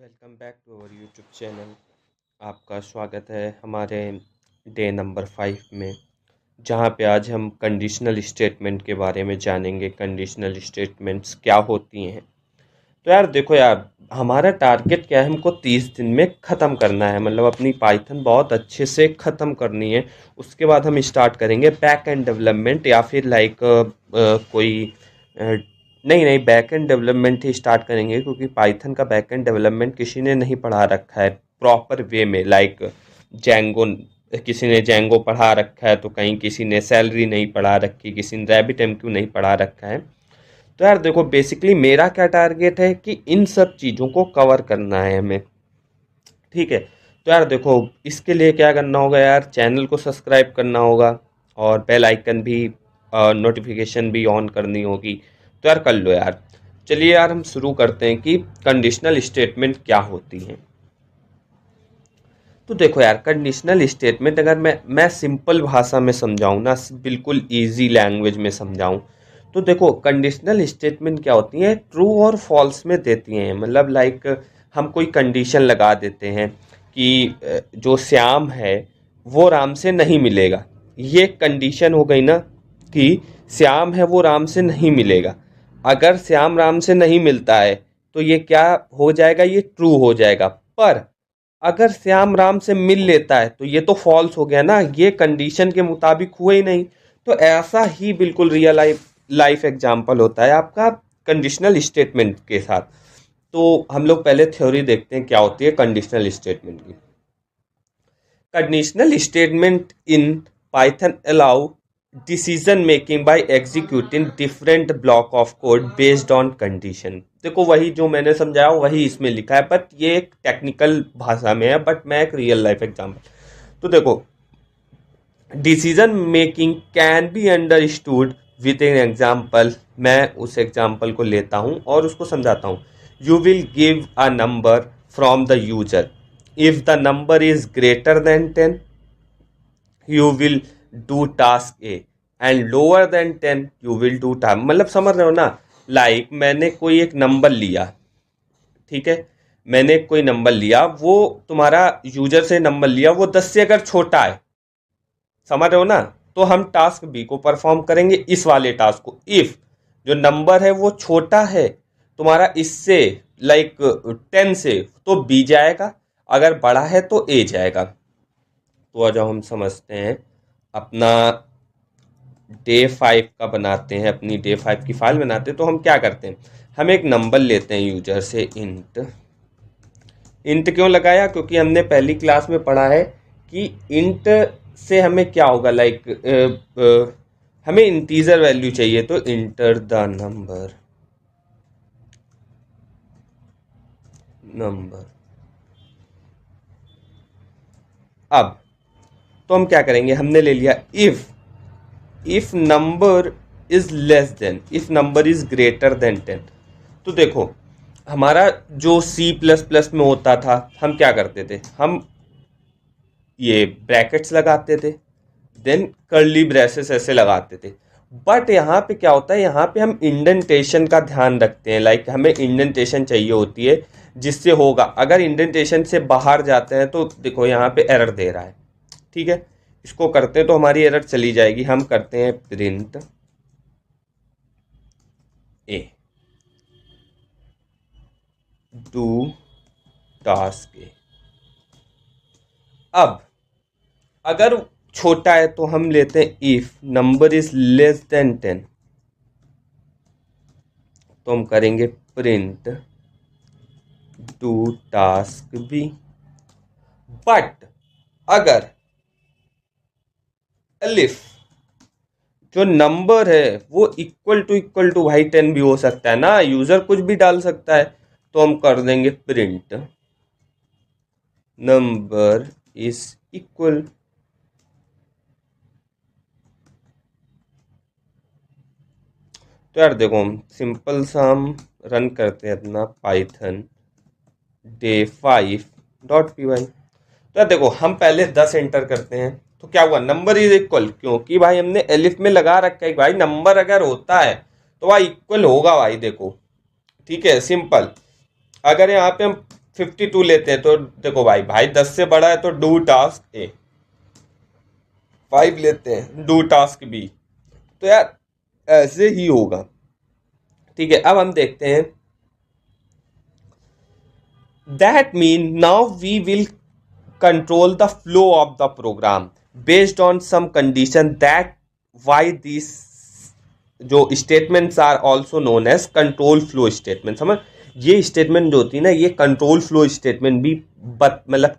Welcome back to our YouTube channel. आपका स्वागत है हमारे डे नंबर 5 में, जहां पे आज हम कंडीशनल स्टेटमेंट के बारे में जानेंगे। कंडीशनल स्टेटमेंट्स क्या होती हैं। तो यार देखो यार, हमारा टारगेट क्या है, हमको 30 दिन में ख़त्म करना है। मतलब अपनी पाइथन बहुत अच्छे से ख़त्म करनी है। उसके बाद हम स्टार्ट करेंगे बैक एंड डेवलपमेंट, या फिर लाइक कोई नहीं नहीं, बैक एंड डेवलपमेंट ही स्टार्ट करेंगे, क्योंकि पाइथन का बैक एंड डेवलपमेंट किसी ने नहीं पढ़ा रखा है प्रॉपर वे में। लाइक जैंगो, किसी ने जैंगो पढ़ा रखा है, तो कहीं किसी ने सैलरी नहीं पढ़ा रखी, किसी ने रैबिट एमक्यू नहीं पढ़ा रखा है। तो यार देखो, बेसिकली मेरा क्या टारगेट है कि इन सब चीज़ों को कवर करना है हमें। ठीक है। तो यार देखो, इसके लिए क्या करना होगा यार, चैनल को सब्सक्राइब करना होगा और बेल आइकन भी, नोटिफिकेशन भी ऑन करनी होगी। तो यार कर लो यार। चलिए यार, हम शुरू करते हैं कि कंडीशनल स्टेटमेंट क्या होती हैं। तो देखो यार, कंडीशनल स्टेटमेंट अगर मैं सिंपल भाषा में समझाऊँ ना, बिल्कुल इजी लैंग्वेज में समझाऊँ, तो देखो कंडीशनल स्टेटमेंट क्या होती हैं, ट्रू और फॉल्स में देती हैं। मतलब लाइक हम कोई कंडीशन लगा देते हैं कि जो श्याम है वो राम से नहीं मिलेगा। ये कंडीशन हो गई ना, कि श्याम है वो राम से नहीं मिलेगा। अगर श्याम राम से नहीं मिलता है तो ये क्या हो जाएगा, ये ट्रू हो जाएगा। पर अगर श्याम राम से मिल लेता है तो ये तो फॉल्स हो गया ना, ये कंडीशन के मुताबिक हुआ ही नहीं। तो ऐसा ही बिल्कुल रियल लाइफ लाइफ एग्जाम्पल होता है आपका कंडीशनल स्टेटमेंट के साथ। तो हम लोग पहले थ्योरी देखते हैं क्या होती है कंडीशनल स्टेटमेंट की। Conditional statement in Python allow decision making by executing different block of code based on condition. देखो वही जो मैंने समझाया वही इसमें लिखा है, बट ये एक टेक्निकल भाषा में है, बट मैं एक रियल लाइफ एग्जांपल। तो देखो, decision making can be understood with an example. मैं उस एग्जाम्पल को लेता हूँ और उसको समझाता हूँ। You will give a number from the user. If the number is greater than 10, you will do task A, and lower than 10 you will do task। मतलब समझ रहे हो ना। लाइक मैंने कोई एक नंबर लिया, ठीक है, मैंने कोई नंबर लिया, वो तुम्हारा यूजर से नंबर लिया, वो 10 से अगर छोटा है, समझ रहे हो ना, तो हम टास्क बी को परफॉर्म करेंगे, इस वाले टास्क को। इफ जो नंबर है वो छोटा है तुम्हारा इससे, लाइक 10 से, तो बी जाएगा, अगर बड़ा है तो ए जाएगा। तो आज हम समझते हैं अपना डे 5 का बनाते हैं, अपनी डे 5 की फाइल बनाते हैं। तो हम क्या करते हैं, हम एक नंबर लेते हैं यूजर से, इंट। इंट क्यों लगाया, क्योंकि हमने पहली क्लास में पढ़ा है कि इंट से हमें क्या होगा, लाइक हमें इंटीजर वैल्यू चाहिए, तो इंटर द नंबर। अब तो हम क्या करेंगे, हमने ले लिया if number is less then, if number is greater than 10। तो देखो, हमारा जो सी प्लस प्लस में होता था, हम क्या करते थे, हम ये ब्रैकेट्स लगाते थे, देन कर्ली ब्रेसेस ऐसे लगाते थे। बट यहाँ पे क्या होता है, यहाँ पे हम इंडेंटेशन का ध्यान रखते हैं। लाइक हमें इंडेंटेशन चाहिए होती है, जिससे होगा अगर इंडेंटेशन से बाहर जाते हैं तो देखो यहाँ पे एरर दे रहा है। ठीक है, इसको करते हैं तो हमारी एरर चली जाएगी। हम करते हैं print A, do task A. अब अगर छोटा है तो हम लेते हैं if number is less than 10, तो हम करेंगे print do task B. But अगर एलिफ जो नंबर है वो इक्वल टू भाई 10 भी हो सकता है ना, यूजर कुछ भी डाल सकता है, तो हम कर देंगे प्रिंट नंबर इज इक्वल। तो यार देखो, हम सिंपल सा हम रन करते हैं अपना Python day 5 dot P Y. तो यार देखो, हम पहले 10 एंटर करते हैं, तो क्या हुआ, नंबर इज इक्वल, क्योंकि भाई हमने एलिफ में लगा रखा है भाई नंबर अगर होता है तो भाई इक्वल होगा भाई। देखो ठीक है, सिंपल। अगर यहाँ पे हम 52 लेते हैं तो देखो भाई भाई 10 से बड़ा है तो डू टास्क ए, 5 लेते हैं डू टास्क बी, तो यार ऐसे ही होगा। ठीक है, अब हम देखते हैं that mean now we will control the flow of the program based on some condition that why these जो statements are also known as control flow statement. समझ, ये स्टेटमेंट जो होती है ना ये कंट्रोल फ्लो स्टेटमेंट भी मतलब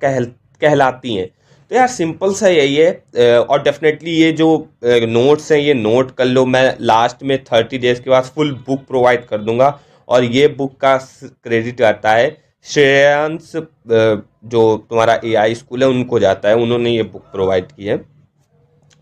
कहलाती हैं। तो यार सिंपल सा यही है, और डेफिनेटली ये जो नोट्स हैं ये नोट कर लो, मैं लास्ट में 30 डेज के बाद फुल बुक प्रोवाइड कर दूंगा, और ये बुक का क्रेडिट आता है श्रेयांश, जो तुम्हारा एआई स्कूल है उनको जाता है, उन्होंने ये बुक प्रोवाइड की है।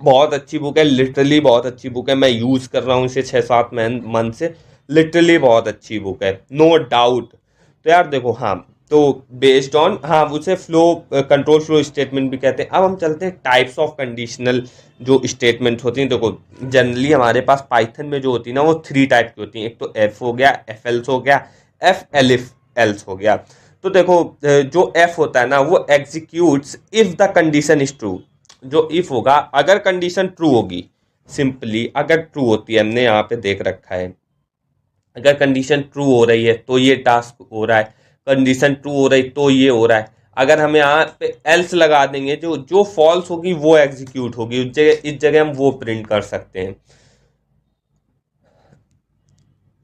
बहुत अच्छी बुक है, लिटरली बहुत अच्छी बुक है, मैं यूज़ कर रहा हूँ इसे 6-7 मंथ से, लिटरली बहुत अच्छी बुक है, नो डाउट। तो यार देखो, हाँ तो बेस्ड ऑन, हाँ उसे फ्लो कंट्रोल फ्लो स्टेटमेंट भी कहते हैं। अब हम चलते हैं टाइप्स ऑफ कंडीशनल जो स्टेटमेंट होती हैं। देखो जनरली हमारे पास पाइथन में जो होती है ना वो 3 टाइप की होती हैं, एक तो एफ हो गया, एफ एल्स हो गया, एफ एलिफ एल्स हो गया। तो देखो जो एफ होता है ना वो executes if the condition is true. जो इफ होगा अगर कंडीशन ट्रू होगी, सिंपली अगर ट्रू होती है, हमने यहाँ पे देख रखा है, अगर कंडीशन ट्रू हो रही है तो ये टास्क हो रहा है, कंडीशन ट्रू हो रही तो ये हो रहा है। अगर हम यहाँ पे एल्स लगा देंगे, जो जो फॉल्स होगी वो एग्जीक्यूट होगी, इस जगह हम वो प्रिंट कर सकते हैं।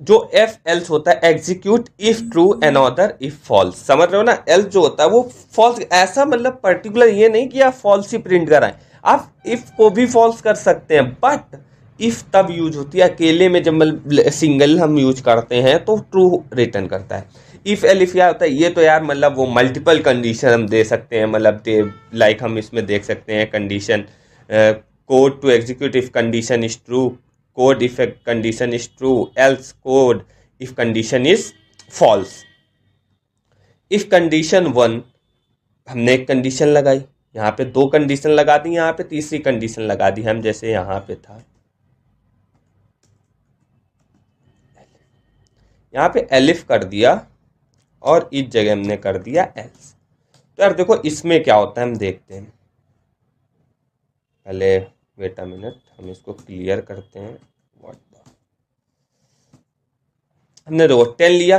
जो एफ एल्स होता है execute if true and other if false, समझ रहे हो ना। एल्स जो होता है वो फॉल्स, ऐसा मतलब पर्टिकुलर ये नहीं कि आप फॉल्स ही प्रिंट कराएं, आप इफ को भी फॉल्स कर सकते हैं, बट इफ तब यूज होती है अकेले में, जब सिंगल हम यूज करते हैं तो ट्रू रिटर्न करता है। इफ एलिफ क्या होता है, ये तो यार मतलब वो मल्टीपल कंडीशन हम दे सकते हैं, मतलब लाइक हम इसमें देख सकते हैं condition code to execute if condition is true, code if a condition is true, else code if condition is false। if condition 1, हमने एक कंडीशन लगाई, यहाँ पे 2 कंडीशन लगा दी, यहाँ पे तीसरी कंडीशन लगा दी, हम जैसे यहाँ पे था, यहाँ पे एलिफ कर दिया और इस जगह हमने कर दिया एल्स। तो यार देखो इसमें क्या होता है हम देखते हैं, पहले वेट अ मिनट, हम इसको क्लियर करते हैं। हमने देखो 10 लिया,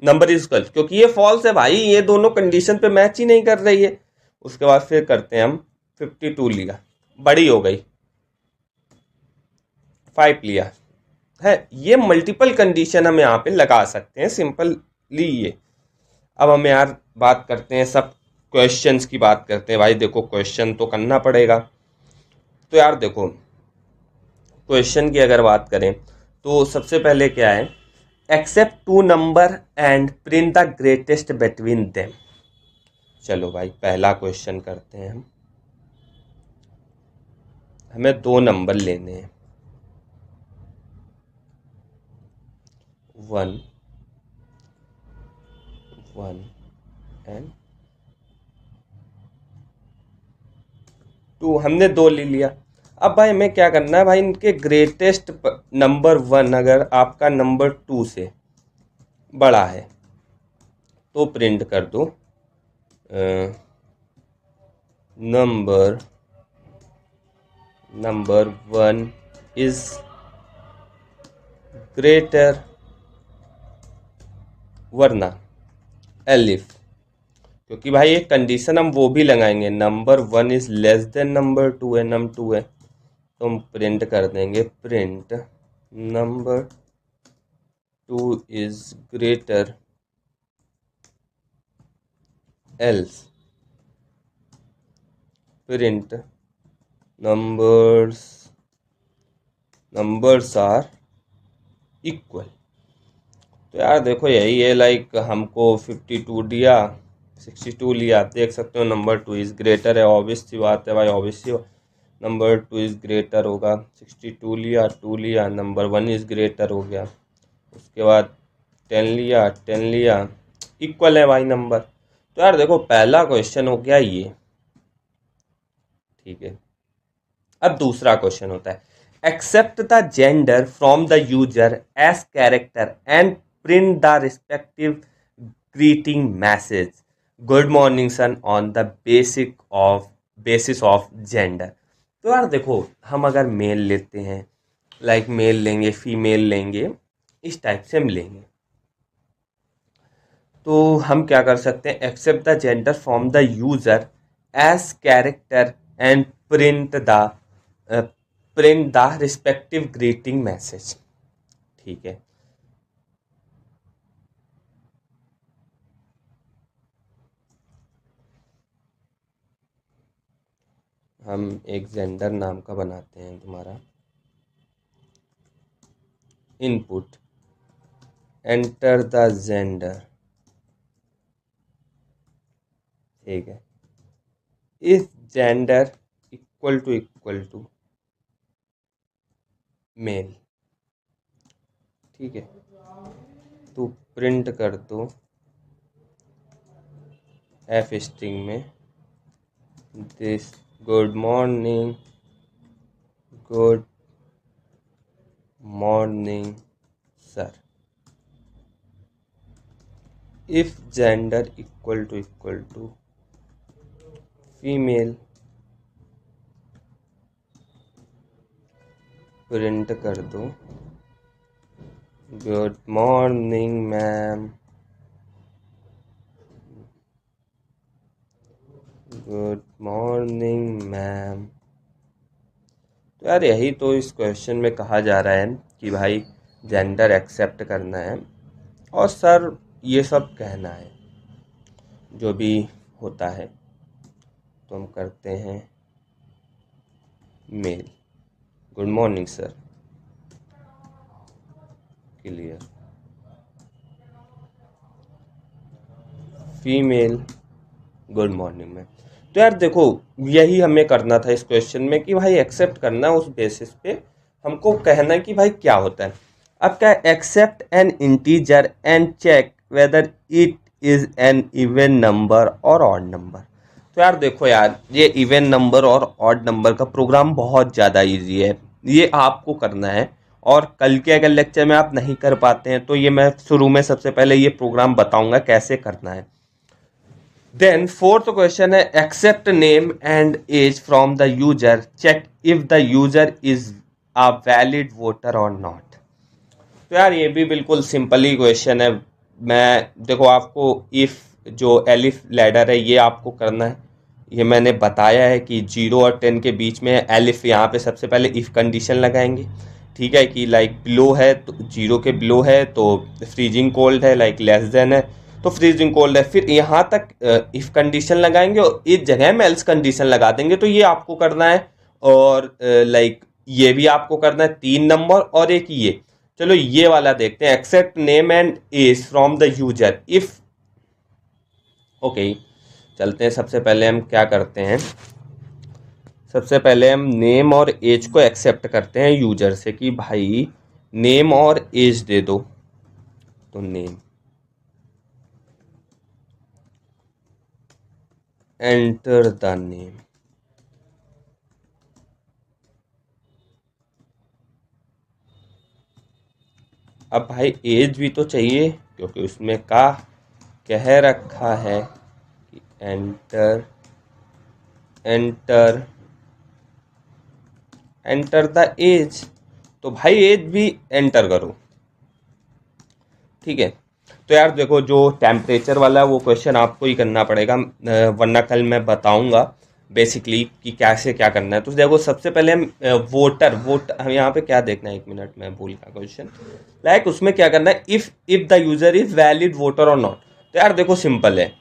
नंबर इज इक्वल, क्योंकि ये फॉल्स है भाई, ये दोनों कंडीशन पे मैच ही नहीं कर रही है। उसके बाद फिर करते हैं हम 52 लिया, बड़ी हो गई, 5 लिया है। ये मल्टीपल कंडीशन हम यहाँ पे लगा सकते हैं सिंपली ये। अब हम यार बात करते हैं, सब क्वेश्चंस की बात करते हैं भाई। देखो क्वेश्चन तो करना पड़ेगा, तो यार देखो क्वेश्चन की अगर बात करें तो सबसे पहले क्या है, accept 2 number and print the greatest between them. चलो भाई पहला क्वेश्चन करते हैं हम, हमें 2 नंबर लेने हैं, 1 एंड 2, हमने 2 ले लिया। अब भाई हमें क्या करना है भाई, इनके ग्रेटेस्ट नंबर 1 अगर आपका नंबर 2 से बड़ा है तो प्रिंट कर दो नंबर 1 इज ग्रेटर, वरना एलिफ, क्योंकि भाई एक कंडीशन हम वो भी लगाएंगे, number 1 is less then number 2 है, नम 2 है, तो हम प्रिंट कर देंगे print number 2 is greater else print numbers are equal. तो यार देखो यही है, लाइक हमको 52 दिया, 62 लिया, देख सकते हो नंबर 2 इज ग्रेटर है, ऑब्वियस सी बात है भाई, ऑब्वियस सी नंबर 2 इज ग्रेटर होगा। 62 लिया, 2 लिया, नंबर 1 इज ग्रेटर हो गया। उसके बाद 10 लिया, इक्वल है भाई नंबर। तो यार देखो पहला क्वेश्चन हो गया ये, ठीक है। अब दूसरा क्वेश्चन होता है, accept the gender from the user as character and print the respective greeting message good morning son on the basis of gender. तो यार देखो, हम अगर मेल लेते हैं, लाइक मेल लेंगे, फीमेल लेंगे, इस टाइप से हम लेंगे, तो हम क्या कर सकते हैं, accept the gender from the user as character and print the respective greeting message. ठीक है, हम एक जेंडर नाम का बनाते हैं तुम्हारा, इनपुट, एंटर द जेंडर। ठीक है, if gender equal to male. ठीक है, तो प्रिंट कर दो एफ स्ट्रिंग में this good morning sir. If gender equal to female, print कर दो good morning ma'am, good morning ma'am. तो यार यही तो इस क्वेश्चन में कहा जा रहा है कि भाई जेंडर एक्सेप्ट करना है और सर ये सब कहना है, जो भी होता है तो हम करते हैं male, good morning sir, clear. Female, good morning ma'am. तो यार देखो, यही हमें करना था इस क्वेश्चन में कि भाई एक्सेप्ट करना, उस बेसिस पे हमको कहना है कि भाई क्या होता है। अब क्या, accept an integer and check whether it is an even number और ऑड नंबर। तो यार देखो यार, ये इवन नंबर और ऑड नंबर का प्रोग्राम बहुत ज़्यादा इजी है, ये आपको करना है। और कल के अगर लेक्चर में आप नहीं कर पाते हैं तो ये मैं शुरू में सबसे पहले ये प्रोग्राम बताऊंगा कैसे करना है। देन फोर्थ क्वेश्चन है, accept name and age from the user, check if the user is a valid voter और नॉट। तो यार ये भी बिल्कुल सिंपल ही क्वेश्चन है। मैं देखो आपको इफ जो एलिफ लैडर है ये आपको करना है, ये मैंने बताया है कि 0 और 10 के बीच में एलिफ, यहाँ पे सबसे पहले इफ कंडीशन लगाएंगे। ठीक है, कि लाइक बिलो है तो 0 के बिलो है तो फ्रीजिंग कोल्ड है, लाइक लेस देन है तो फ्रीजिंग कोल्ड है। फिर यहाँ तक इफ कंडीशन लगाएंगे और इस जगह में एल्स कंडीशन लगा देंगे, तो ये आपको करना है। और लाइक ये भी आपको करना है, 3 नंबर और एक ये। चलो ये वाला देखते हैं, accept name and age from the user if. Okay, चलते हैं। सबसे पहले हम क्या करते हैं, सबसे पहले हम नेम और एज को एक्सेप्ट करते हैं यूजर से कि भाई नेम और एज दे दो। तो नेम, एंटर द नेम। अब भाई एज भी तो चाहिए, क्योंकि उसमें का कह रखा है कि enter enter enter the age, तो भाई एज भी एंटर करो। ठीक है, तो यार देखो, जो टेम्परेचर वाला है वो क्वेश्चन आपको ही करना पड़ेगा, वरना कल मैं बताऊंगा बेसिकली कि कैसे क्या करना है। तो देखो सबसे पहले हम वोट हम यहाँ पे क्या देखना है, 1 मिनट में भूल का क्वेश्चन, लाइक उसमें क्या करना है, if the user is valid voter और नॉट। तो यार देखो सिंपल है,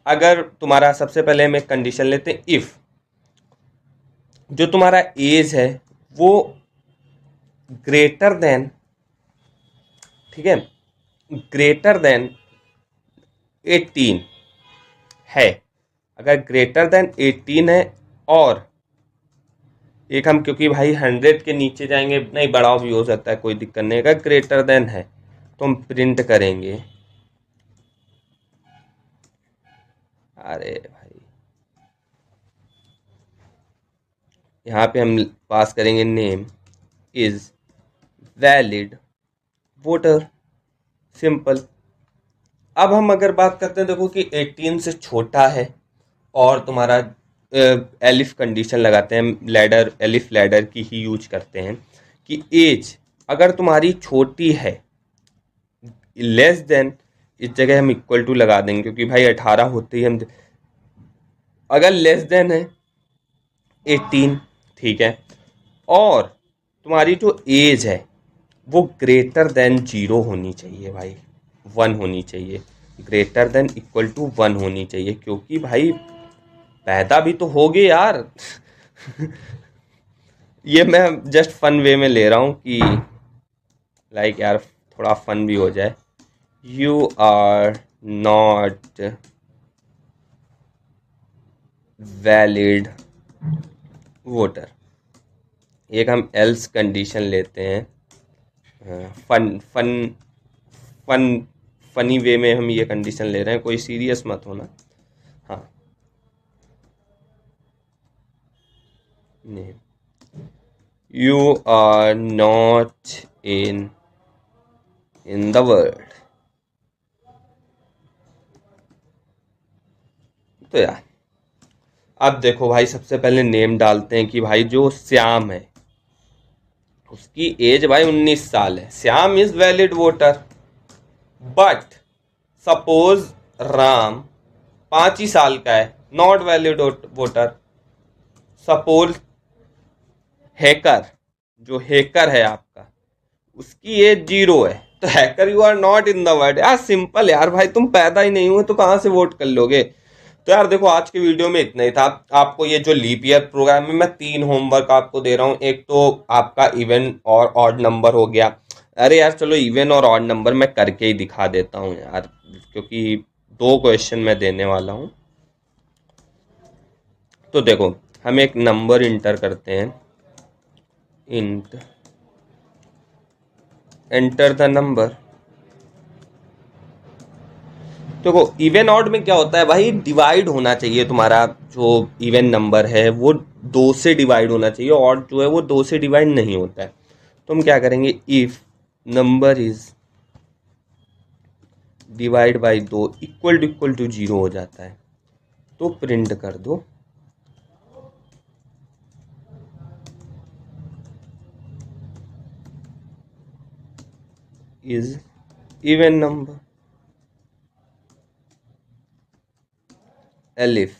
अगर तुम्हारा, सबसे पहले हम एक कंडीशन लेते हैं, इफ जो तुम्हारा एज है वो ग्रेटर देन, ठीक है, ग्रेटर देन 18 है। अगर ग्रेटर देन 18 है, और एक हम, क्योंकि भाई 100 के नीचे जाएंगे, नहीं बड़ा भी हो सकता है, कोई दिक्कत नहीं। अगर ग्रेटर देन है तो हम प्रिंट करेंगे, अरे भाई यहाँ पे हम पास करेंगे name is valid voter, simple. अब हम अगर बात करते हैं, देखो कि 18 से छोटा है और तुम्हारा एलिफ कंडीशन लगाते हैं, लैडर एलिफ लैडर की ही यूज करते हैं कि एज अगर तुम्हारी छोटी है लेस देन, इस जगह हम इक्वल टू लगा देंगे क्योंकि भाई 18 होते ही हम, अगर लेस देन है 18, ठीक है, और तुम्हारी जो एज है वो ग्रेटर देन 0 होनी चाहिए भाई, 1 होनी चाहिए, ग्रेटर देन इक्वल टू 1 होनी चाहिए, क्योंकि भाई पैदा भी तो होगे यार। ये मैं जस्ट फन वे में ले रहा हूँ कि लाइक यार थोड़ा फन भी हो जाए। You are not valid voter, एक हम एल्स कंडीशन लेते हैं, fun fun fun funny way में हम ये कंडीशन ले रहे हैं, कोई सीरियस मत होना। हाँ, name you are not in the world. तो यार अब देखो भाई, सबसे पहले नेम डालते हैं कि भाई जो श्याम है उसकी एज भाई 19 साल है, Shyam is valid voter. But suppose Ram 5 ही साल का है, not valid voter. Suppose hacker, जो हैकर है आपका, उसकी एज 0 है, तो hacker you are not in the world. यार सिंपल यार भाई, तुम पैदा ही नहीं हुए तो कहां से वोट कर लोगे। तो यार देखो आज के वीडियो में इतना ही था। आपको ये जो लीप ईयर प्रोग्राम में मैं 3 होमवर्क आपको दे रहा हूँ। एक तो आपका इवन और ऑड नंबर हो गया। अरे यार चलो इवन और ऑड नंबर मैं करके ही दिखा देता हूँ यार, क्योंकि 2 क्वेश्चन मैं देने वाला हूँ। तो देखो हम एक नंबर इंटर करते हैं, इंट एंटर द नंबर। देखो इवन ऑड में क्या होता है भाई, डिवाइड होना चाहिए, तुम्हारा जो इवन नंबर है वो 2 से डिवाइड होना चाहिए, ऑड जो है वो 2 से डिवाइड नहीं होता है। तो हम क्या करेंगे, if number is divide by 2 equal to 0 हो जाता है, तो प्रिंट कर दो is even number elif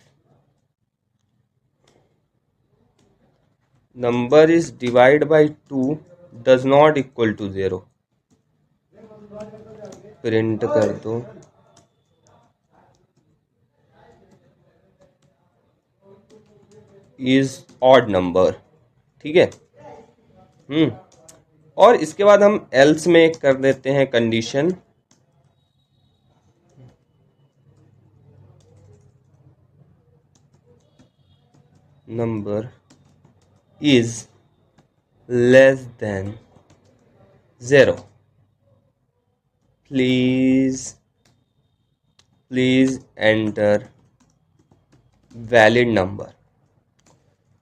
number is divide by 2 does not equal to 0, print कर दो इज ऑड नंबर। ठीक है, और इसके बाद हम एल्स में कर देते हैं condition, number is less then 0, please enter valid number.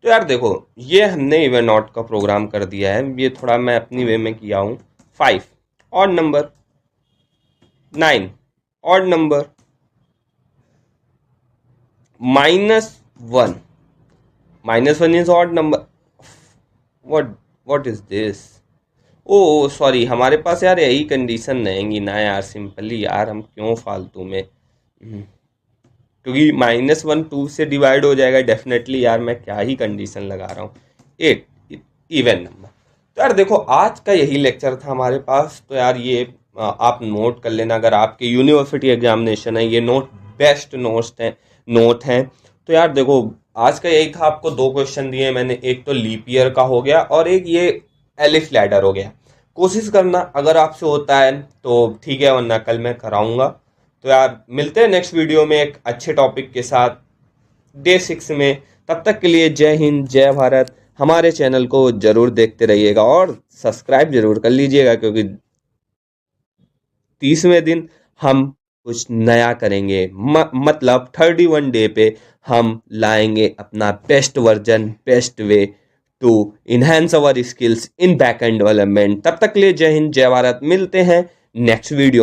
तो यार देखो ये हमने इवन नॉट का प्रोग्राम कर दिया है, ये थोड़ा मैं अपनी वे में किया हूँ। 5 odd number, 9 odd number, -1 is odd number. What is this, oh sorry, हमारे पास यार यही कंडीशन रहेंगी ना यार, सिंपली यार हम क्यों फालतू में, क्योंकि -1 2 से डिवाइड हो जाएगा डेफिनेटली यार, मैं क्या ही कंडीशन लगा रहा हूँ। 8 इवन नंबर। तो यार देखो आज का यही लेक्चर था हमारे पास। तो यार ये आप नोट कर लेना, अगर आपके यूनिवर्सिटी एग्जामिनेशन है, ये नोट बेस्ट नोट हैं। तो यार देखो आज का यही था, आपको 2 क्वेश्चन दिए मैंने, एक तो लीप ईयर का हो गया और एक ये एलिफ लैडर हो गया। कोशिश करना अगर आपसे होता है तो ठीक है, वरना कल मैं कराऊंगा। तो यार मिलते हैं नेक्स्ट वीडियो में एक अच्छे टॉपिक के साथ डे 6 में। तब तक के लिए जय हिंद जय भारत। हमारे चैनल को जरूर देखते रहिएगा और सब्सक्राइब जरूर कर लीजिएगा, क्योंकि 30वें दिन हम कुछ नया करेंगे, मतलब 31 डे पे हम लाएंगे अपना best version, best way to enhance our skills in back end development. तब तक के लिए जय हिंद जय भारत, मिलते हैं नेक्स्ट वीडियो में।